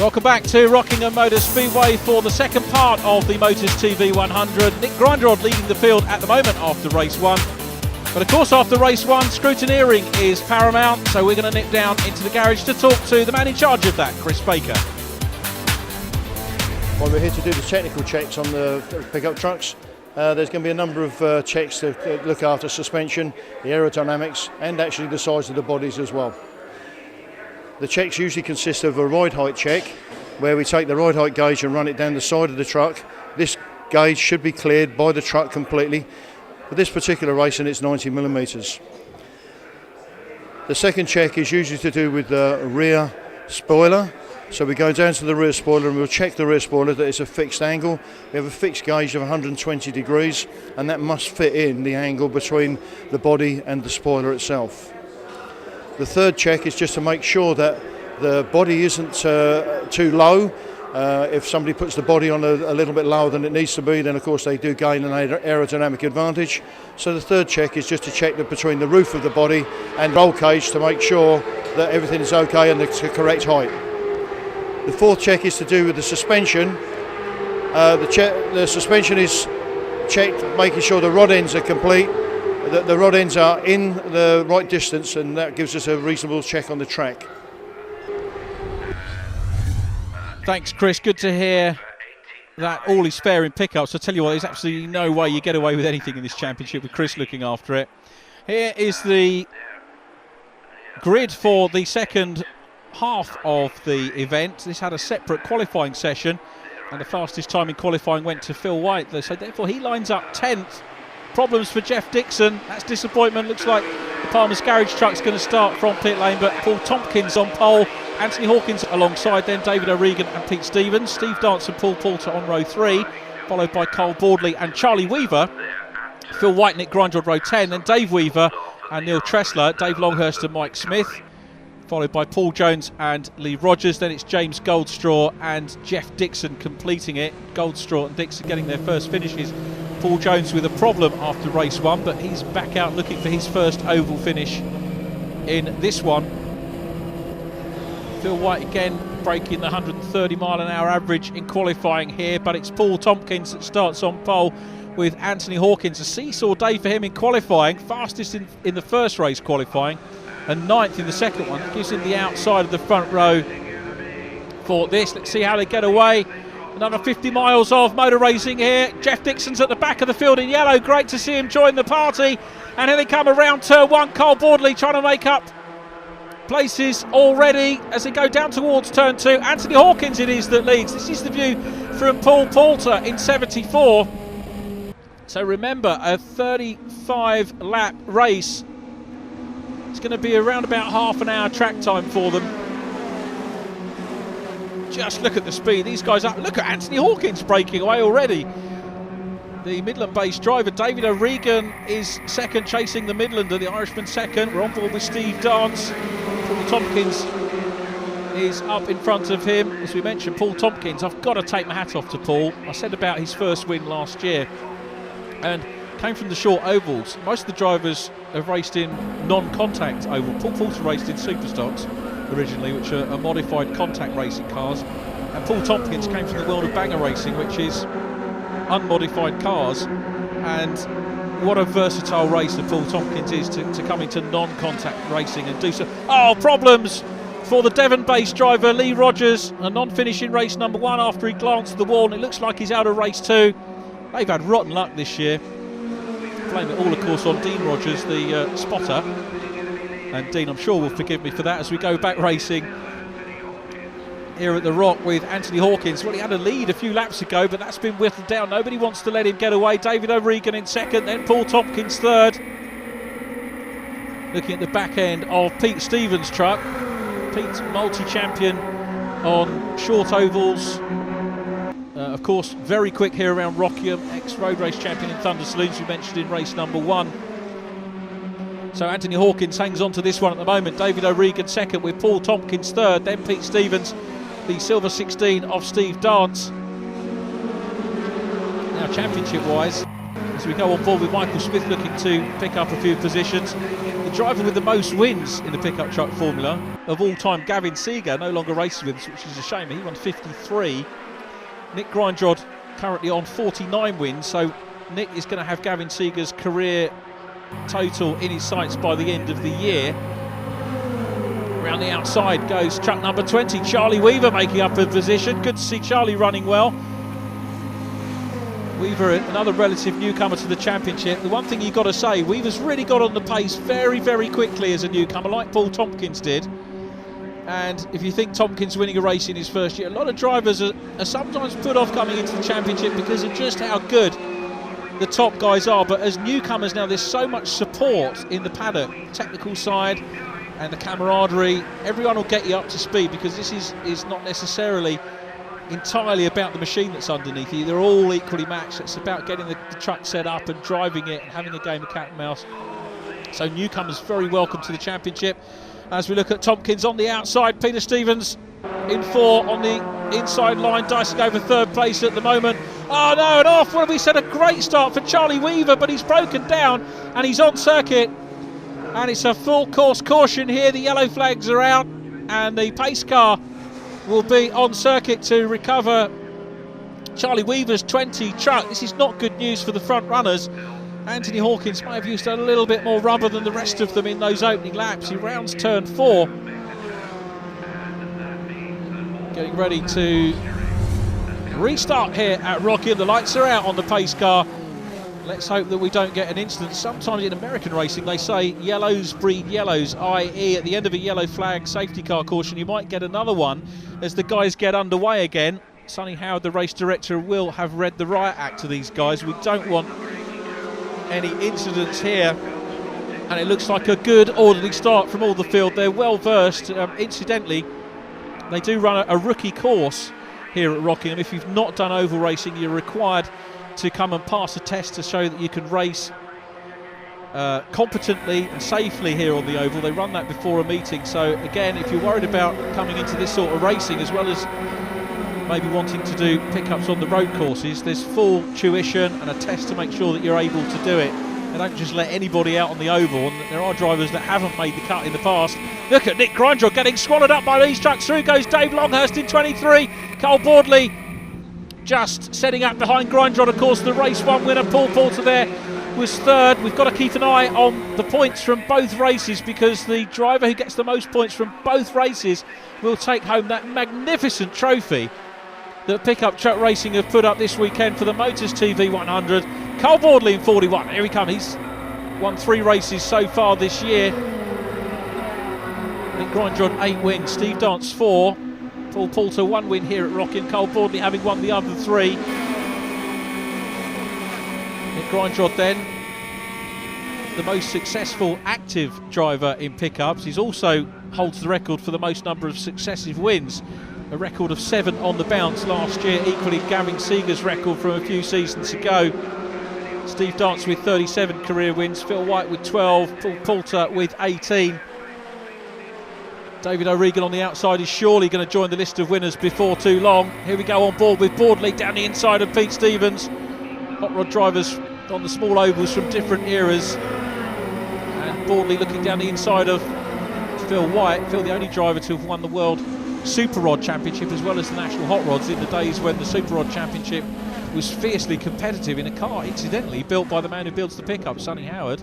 Welcome back to Rockingham Motor Speedway for the second part of the Motors TV 100. Nick Grinderod leading the field at the moment after race one. But of course after race one, scrutineering is paramount, so we're going to nip down into the garage to talk to the man in charge of that, Chris Baker. Well, we're here to do the technical checks on the pickup trucks. There's going to be a number of checks to look after suspension, the aerodynamics, and actually the size of the bodies as well. The checks usually consist of a ride height check, where we take the ride height gauge and run it down the side of the truck. This gauge should be cleared by the truck completely. For this particular racing, it's 90 millimetres. The second check is usually to do with the rear spoiler. So we go down to the rear spoiler and we'll check the rear spoiler that it's a fixed angle. We have a fixed gauge of 120 degrees, and that must fit in the angle between the body and the spoiler itself. The third check is just to make sure that the body isn't too low. If somebody puts the body on a little bit lower than it needs to be, then of course they do gain an aerodynamic advantage. So the third check is just to check that between the roof of the body and roll cage to make sure that everything is okay and the correct height. The fourth check is to do with the suspension. The suspension is checked, making sure the rod ends are complete, that the rod ends are in the right distance, and that gives us a reasonable check on the track. Thanks, Chris. Good to hear that all is fair in pickups. I tell you what, there's absolutely no way you get away with anything in this championship with Chris looking after it. Here is the grid for the second half of the event. This had a separate qualifying session, and the fastest time in qualifying went to Phil White, so therefore he lines up 10th. Problems for Jeff Dixon, that's disappointment. Looks like the Palmer's Garage truck's going to start from pit lane, but Paul Tompkins on pole, Anthony Hawkins alongside, then David O'Regan and Pete Stevens, Steve Dance and Paul Poulter on row 3, followed by Cole Boardley and Charlie Weaver, Phil White, Nick Grinderod row 10, then Dave Weaver and Neil Tressler, Dave Longhurst and Mike Smith, followed by Paul Jones and Lee Rogers. Then it's James Goldstraw and Jeff Dixon completing it. Goldstraw and Dixon getting their first finishes. Paul Jones with a problem after race one, but he's back out looking for his first oval finish in this one. Phil White again breaking the 130 mile an hour average in qualifying here, but it's Paul Tompkins that starts on pole with Anthony Hawkins. A seesaw day for him in qualifying, fastest in the first race qualifying and 9th in the second one. That gives him the outside of the front row for this. Let's see how they get away. Another 50 miles of motor racing here. Jeff Dixon's at the back of the field in yellow. Great to see him join the party. And here they come around turn one. Cole Boardley trying to make up places already as they go down towards turn two. Anthony Hawkins it is that leads. This is the view from Paul Poulter in 74. So remember, a 35 lap race. It's going to be around about half an hour track time for them. Just look at the speed. These guys up. Look at Anthony Hawkins breaking away already. The Midland-based driver, David O'Regan, is second, chasing the Midlander, the Irishman second. We're on board with Steve Dance. Paul Tompkins is up in front of him. As we mentioned, Paul Tompkins, I've got to take my hat off to Paul. I said about his first win last year. And came from the short ovals. Most of the drivers have raced in non-contact oval. Paul Poulter raced in Superstocks originally, which are modified contact racing cars, and Paul Tompkins came from the world of banger racing, which is unmodified cars. And what a versatile racer Paul Tompkins is to come into non-contact racing and do so. Oh, problems for the Devon-based driver Lee Rogers, a non-finish in race number one after he glanced at the wall, and it looks like he's out of race two. They've had rotten luck this year. Blame it all, of course, on Dean Rogers, the spotter. And Dean, I'm sure, will forgive me for that as we go back racing here at the Rock with Anthony Hawkins. Well, he had a lead a few laps ago, but that's been whittled down. Nobody wants to let him get away. David O'Regan in second, then Paul Tompkins third. Looking at the back end of Pete Stevens' truck. Pete's multi-champion on short ovals. Of course, very quick here around Rockingham, ex-road race champion in Thunder Saloons, we mentioned in race number one. So Anthony Hawkins hangs on to this one at the moment. David O'Regan second with Paul Tompkins third, then Pete Stevens, the silver 16 of Steve Dance. Now championship-wise, as So we go on board with Michael Smith looking to pick up a few positions. The driver with the most wins in the pickup truck formula of all time, Gavin Seeger, no longer races with us, which is a shame. He won 53. Nick Grindrod currently on 49 wins, so Nick is going to have Gavin Seeger's career total in his sights by the end of the year. Around the outside goes truck number 20, Charlie Weaver, making up a position. Good to see Charlie running well. Weaver, another relative newcomer to the championship. The one thing you've got to say, Weaver's really got on the pace very, very quickly as a newcomer, like Paul Tompkins did. And if you think Tompkins winning a race in his first year, a lot of drivers are sometimes put off coming into the championship because of just how good the top guys are. But as newcomers now, there's so much support in the paddock, technical side and the camaraderie. Everyone will get you up to speed, because this is not necessarily entirely about the machine that's underneath you. They're all equally matched. It's about getting the truck set up and driving it and having a game of cat and mouse. So newcomers very welcome to the championship. As we look at Tompkins on the outside, Peter Stevens in 4 on the inside line, dicing over 3rd place at the moment. Oh no, and off. What have we said? A great start for Charlie Weaver, but he's broken down and he's on circuit. And it's a full course caution here. The yellow flags are out and the pace car will be on circuit to recover Charlie Weaver's 20 truck. This is not good news for the front runners. Anthony Hawkins may have used a little bit more rubber than the rest of them in those opening laps. He rounds turn 4. Getting ready to restart here at Rockingham. The lights are out on the pace car. Let's hope that we don't get an incident. Sometimes in American racing they say yellows breed yellows, i.e. at the end of a yellow flag safety car caution you might get another one as the guys get underway again. Sonny Howard, the race director, will have read the riot act to these guys. We don't want any incidents here, and it looks like a good orderly start from all the field. They're well versed. Incidentally, they do run a rookie course here at Rockingham. If you've not done oval racing, you're required to come and pass a test to show that you can race competently and safely here on the oval. They run that before a meeting. So again, if you're worried about coming into this sort of racing, as well as maybe wanting to do pickups on the road courses, there's full tuition and a test to make sure that you're able to do it. They don't just let anybody out on the oval, and there are drivers that haven't made the cut in the past. Look at Nick Grindrod getting swallowed up by these trucks. Through goes Dave Longhurst in 23. Carl Boardley just setting up behind Grindrod. Of course, the race 1 winner, Paul Poulter, there was 3rd. We've got to keep an eye on the points from both races, because the driver who gets the most points from both races will take home that magnificent trophy that Pickup Truck Racing have put up this weekend for the Motors TV 100. Carl Boardley in 41. Here he comes. He's won 3 races so far this year. Nick Grindrod 8 wins. Steve Dance 4. Paul Poulter 1 win here at Rockingham. Carl Boardley having won the other 3. Nick Grindrod then the most successful active driver in pickups. He's also holds the record for the most number of successive wins. A record of 7 on the bounce last year, equally Gavin Seeger's record from a few seasons ago. Steve Dance with 37 career wins, Phil White with 12, Paul Poulter with 18. David O'Regan on the outside is surely going to join the list of winners before too long. Here we go on board with Boardley down the inside of Pete Stevens. Hot rod drivers on the small ovals from different eras. And Boardley looking down the inside of Phil White. Phil, the only driver to have won the World Super Rod Championship as well as the National Hot Rods in the days when the Super Rod Championship was fiercely competitive in a car, incidentally, built by the man who builds the pickup, Sonny Howard.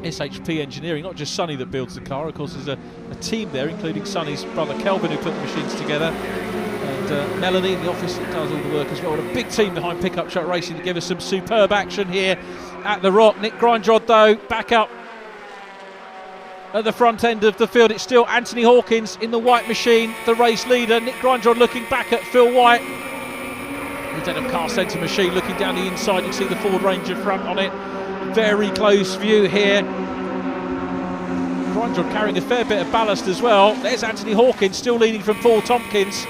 SHP Engineering, not just Sonny that builds the car, of course there's a team there, including Sonny's brother Kelvin, who put the machines together, and Melanie in the office that does all the work as well. And a big team behind Pickup Truck Racing to give us some superb action here at the Rock. Nick Grindrod, though, back up at the front end of the field. It's still Anthony Hawkins in the white machine, the race leader. Nick Grindrod looking back at Phil White. The Denham Car Centre machine looking down the inside. You can see the Ford Ranger front on it. Very close view here. Grindrod carrying a fair bit of ballast as well. There's Anthony Hawkins still leading from Paul Tompkins.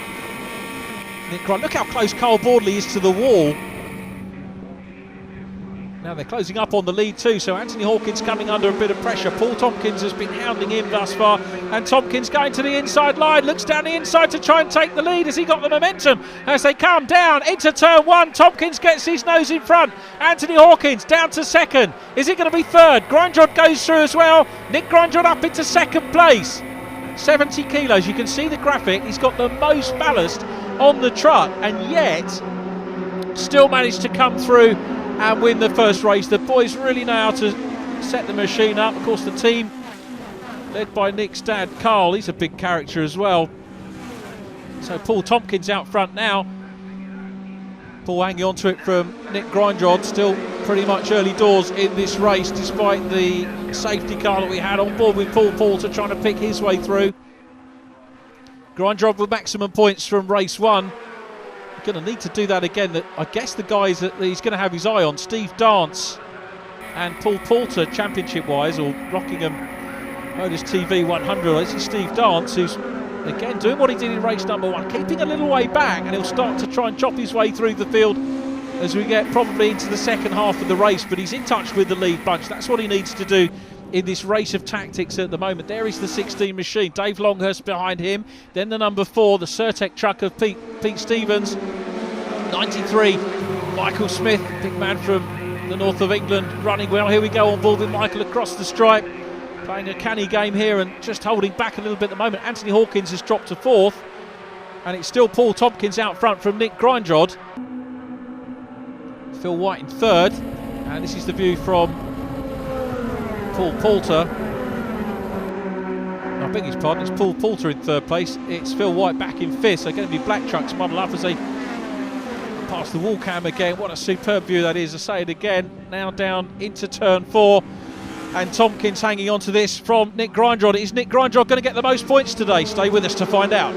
Nick Grindrod, look how close Carl Boardley is to the wall. Now Now they're closing up on the lead too, so Anthony Hawkins coming under a bit of pressure. Paul Tompkins has been hounding him thus far, and Tompkins going to the inside line, looks down the inside to try and take the lead. Has he got the momentum as they come down into turn one? Tompkins gets his nose in front. Anthony Hawkins down to second. Is it going to be third? Grindrod goes through as well. Nick Grindrod up into second place. 70 kilos, you can see the graphic. He's got the most ballast on the truck, and yet still managed to come through and win the first race. The boys really know how to set the machine up. Of course, the team led by Nick's dad, Carl, he's a big character as well. So Paul Tompkins out front now. Paul hanging on to it from Nick Grindrod, still pretty much early doors in this race, despite the safety car that we had on board with Paul Porter trying to pick his way through. Grindrod with maximum points from race one. Going to need to do that again. I guess the guys that he's going to have his eye on, Steve Dance and Paul Porter, championship wise, or Rockingham Motors TV 100. This is Steve Dance, who's again doing what he did in race number one, keeping a little way back, and he'll start to try and chop his way through the field as we get probably into the second half of the race. But he's in touch with the lead bunch. That's what he needs to do in this race of tactics at the moment. There is the 16 machine, Dave Longhurst behind him, then the number 4, the Certec truck of Pete Stevens, 93, Michael Smith, big man from the north of England, running well. Here we go on board with Michael across the stripe, playing a canny game here and just holding back a little bit at the moment. Anthony Hawkins has dropped to 4th, and it's still Paul Tompkins out front from Nick Grindrod. Phil White in 3rd, and this is the view from Paul Porter. I beg his pardon, it's Paul Porter in 3rd place. It's Phil White back in 5th, so going to be black trucks muddle up as they pass the wall cam again. What a superb view that is. I say it again, now down into turn 4, and Tompkins hanging on to this from Nick Grindrod. Is Nick Grindrod going to get the most points today? Stay with us to find out.